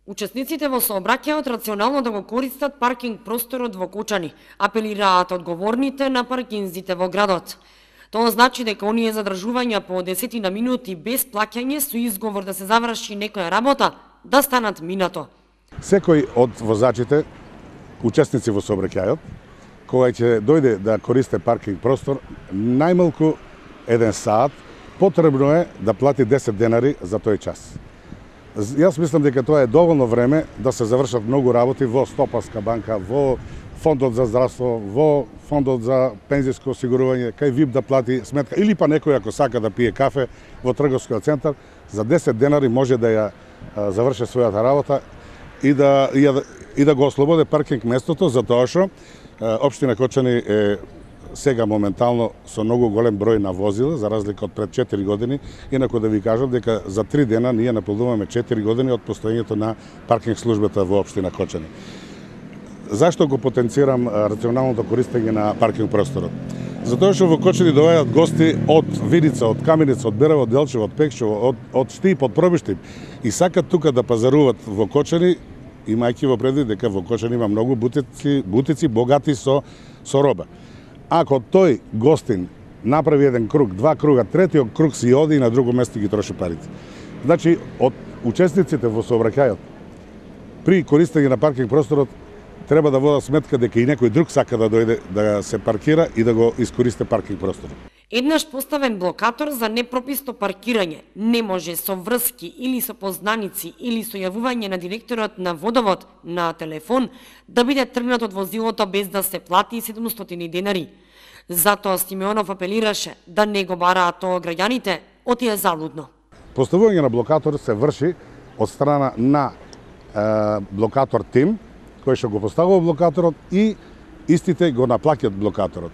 Учесниците во сообраќајот рационално да го користат паркинг просторот во Кочани, апелираат одговорните на паркинзите во градот. Тоа значи дека оние задржувања по 10 минути без плаќање со изговор да се заврши некоја работа, да станат минато. Секој од возачите, учесници во сообраќајот, кога ќе дојде да користи паркинг простор, најмалку 1 сат, потребно е да плати 10 денари за тој час. Јас мислам дека тоа е доволно време да се завршат многу работи во Стопанска банка, во Фондот за здравство, во Фондот за пензијско осигурување, кај ВИП да плати сметка, или па некој ако сака да пие кафе во трговскиот центар, за 10 денари може да ја заврши својата работа и да го ослободе паркинг местото, затоа што општина Кочани е сега моментално со многу голем број на возила, за разлика од пред 4 години, инаку да ви кажам дека за 3 дена ние наполнуваме 4 години од постоењето на паркинг службата во општина Кочани. Зашто го потенцирам рационалното користење на паркинг просторот? Затоа што во Кочани доаѓаат гости од Видица, од Каменица, од Берево, од Делчево, од Пекшево, од Штип, од Пробиштип и сакат тука да пазаруваат во Кочани, имајќи во предвид дека во Кочани има многу бутици богати со роба. Ако тој гостин направи еден круг, 2 круга, третиот круг си оди и на друго место ги троши парите. Значи, од учесниците во сообраќајот при користење на паркинг просторот треба да водат сметка дека и некој друг сака да дојде да се паркира и да го искористи паркинг просторот. Еднаш поставен блокатор за непрописно паркирање не може со врски или со познаници или со јавување на директорот на водовод на телефон да биде тргнат од возилото без да се плати 700 денари. Затоа Симеонов апелираше да не го бараат тоа граѓаните, отие залудно. Поставување на блокатор се врши од страна на блокатор тим, кој што го поставува блокаторот и истите го наплаќаат блокаторот.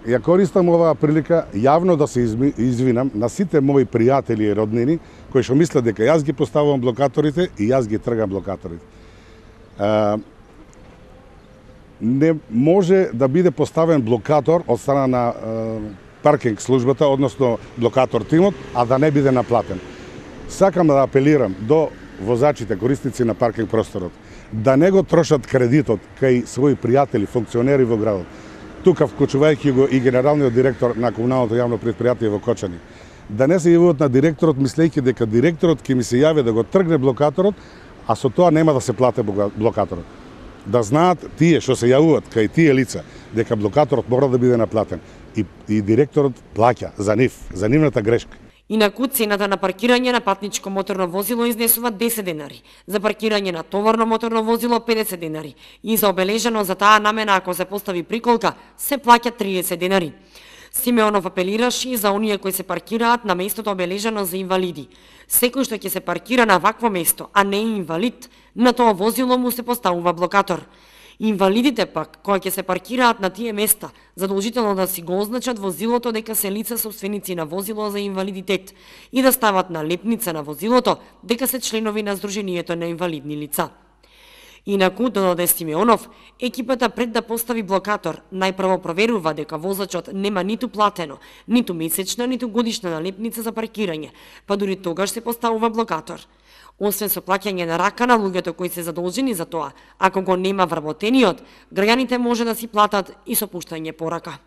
Ја користам оваа прилика јавно да се извинам на сите мои пријатели и роднини кои што мислат дека јас ги поставувам блокаторите и јас ги тргам блокаторите. Не може да биде поставен блокатор од страна на паркинг службата, односно блокатор тимот, а да не биде наплатен. Сакам да апелирам до возачите, корисници на паркинг просторот, да не го трошат кредитот кај своји пријатели, функционери во градот. Тука вклучувајќи го и генералниот директор на комуналното јавно предпријатие во Кочани. Да не се јавуваат на директорот мислејќи дека директорот ќе ми се јави да го тргне блокаторот, а со тоа нема да се плате блокаторот. Да знаат тие што се јавуваат кај тие лица дека блокаторот мора да биде наплатен и директорот плаќа за нивната грешка. Инаку цената на паркирање на патничко моторно возило изнесува 10 денари, за паркирање на товарно моторно возило 50 денари и за обележано за таа намена ако се постави приколка се плаќа 30 денари. Симеонов апелираше и за оние кои се паркираат на местото обележано за инвалиди. Секој што ќе се паркира на вакво место, а не инвалид, на тоа возило му се поставува блокатор. Инвалидите пак, кои ќе се паркираат на тие места, задолжително да си го означат возилото дека се лица собственици на возило за инвалидитет и да стават на лепница на возилото дека се членови на Сдруженијето на инвалидни лица. Инаку, додаде Симеонов, екипата пред да постави блокатор најпрво проверува дека возачот нема ниту платено, ниту месечна, ниту годишна налепница за паркирање, па дури тогаш се поставува блокатор. Освен со плаќање на рака на луѓето кои се задолжени за тоа, ако го нема вработениот, граѓаните може да си платат и со пуштање порака.